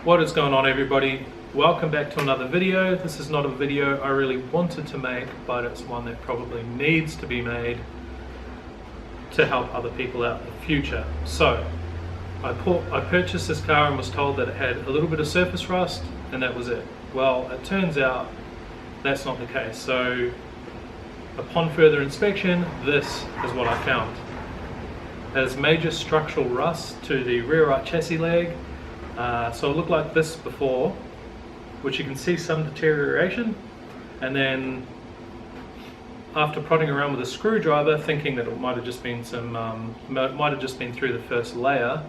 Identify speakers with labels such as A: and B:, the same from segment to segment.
A: What is going on, everybody? Welcome back to another video. This is not a video I really wanted to make, but it's one that probably needs to be made to help other people out in the future. So I purchased this car and was told that it had a little bit of surface rust and that was it. Well, it turns out that's not the case. So upon further inspection, this is what I found. It has major structural rust to the rear right chassis leg. So it looked like this before, which you can see some deterioration, and then after prodding around with a screwdriver, thinking that it might have just been through the first layer,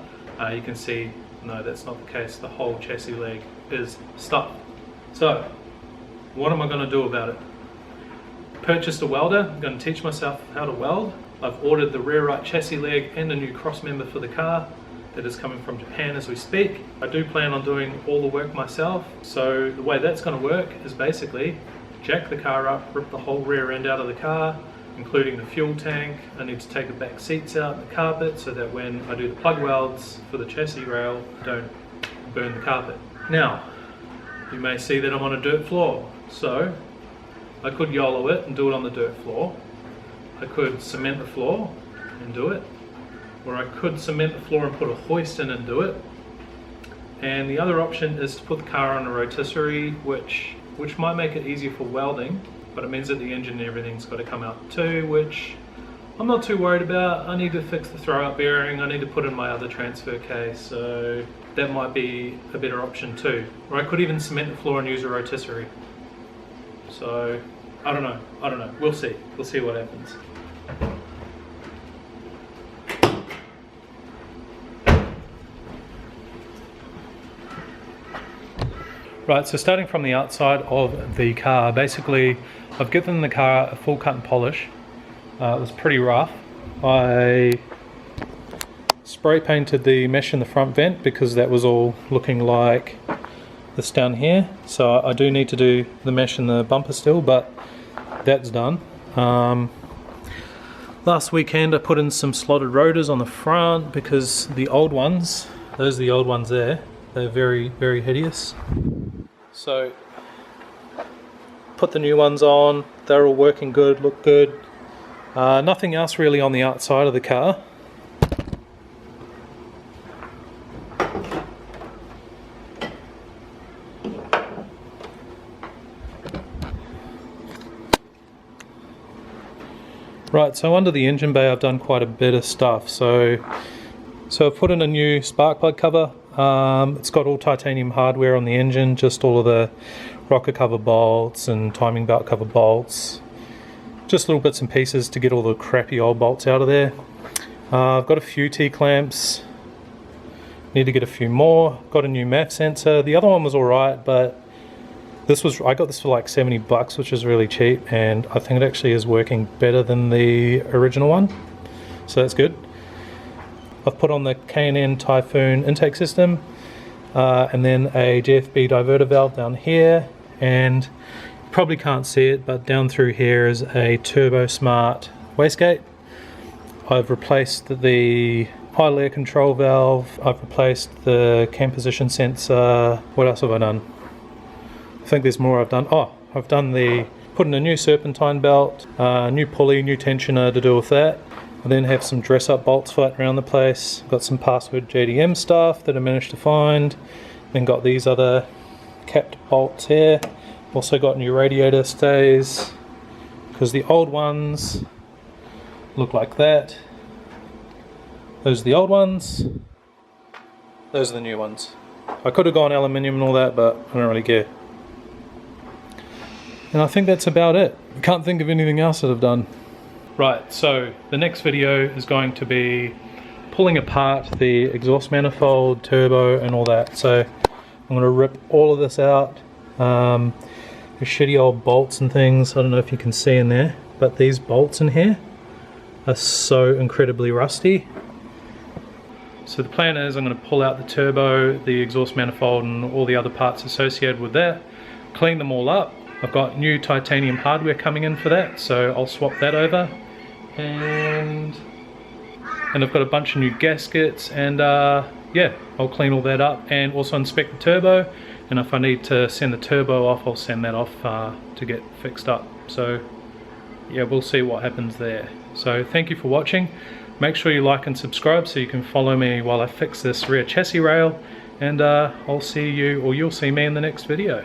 A: you can see no, that's not the case. The whole chassis leg is stuffed. So what am I going to do about it? Purchased a welder. I'm going to teach myself how to weld. I've ordered the rear right chassis leg and a new cross member for the car that is coming from Japan as we speak. I do plan on doing all the work myself. So the way that's going to work is basically jack the car up, rip the whole rear end out of the car, including the fuel tank. I need to take the back seats out and the carpet so that when I do the plug welds for the chassis rail, I don't burn the carpet. Now, you may see that I'm on a dirt floor. So I could YOLO it and do it on the dirt floor. I could cement the floor and do it. Or I could cement the floor and put a hoist in and do it. And the other option is to put the car on a rotisserie, which might make it easier for welding, but it means that the engine and everything's got to come out too, which I'm not too worried about. I need to fix the throw-up bearing, I need to put in my other transfer case, so that might be a better option too. Or I could even cement the floor and use a rotisserie. So, I don't know, we'll see what happens. Right, so starting from the outside of the car, basically I've given the car a full cut and polish. It was pretty rough. I spray painted the mesh in the front vent because that was all looking like this down here. So I do need to do the mesh in the bumper still, but that's done. Last weekend I put in some slotted rotors on the front because the old ones, those are the old ones there, they're very, very hideous. So put the new ones on, they're all working good, look good. Nothing else really on the outside of the car. Right, so under the engine bay I've done quite a bit of stuff. So I've put in a new spark plug cover. It's got all titanium hardware on the engine, just all of the rocker cover bolts and timing belt cover bolts. Just little bits and pieces to get all the crappy old bolts out of there. I've got a few T-clamps. Need to get a few more. Got a new MAF sensor. The other one was alright, but I got this for like 70 bucks, which is really cheap, and I think it actually is working better than the original one. So that's good. I've put on the K&N Typhoon intake system, and then a GFB diverter valve down here, and you probably can't see it, but down through here is a Turbo Smart wastegate. I've replaced the idle air control valve, I've replaced the cam position sensor. What else have I done? I think there's more I've done. Oh, I've done put in a new serpentine belt, new pulley, new tensioner to do with that. I then have some dress up bolts floating around the place. Got some password JDM stuff that I managed to find. Then got these other capped bolts here. Also got new radiator stays, because the old ones look like that. Those are the old ones. Those are the new ones. I could have gone aluminium and all that, but I don't really care. And I think that's about it. I can't think of anything else that I've done. Right, so the next video is going to be pulling apart the exhaust manifold, turbo and all that. So I'm going to rip all of this out. The shitty old bolts and things, I don't know if you can see in there, but these bolts in here are so incredibly rusty. So the plan is I'm going to pull out the turbo, the exhaust manifold and all the other parts associated with that, clean them all up. I've got new titanium hardware coming in for that, so I'll swap that over. And I've got a bunch of new gaskets and yeah, I'll clean all that up and also inspect the turbo, and if I need to send the turbo off, I'll send that off to get fixed up. So yeah, we'll see what happens there. So thank you for watching. Make sure you like and subscribe so you can follow me while I fix this rear chassis rail, and I'll see you, or you'll see me in the next video.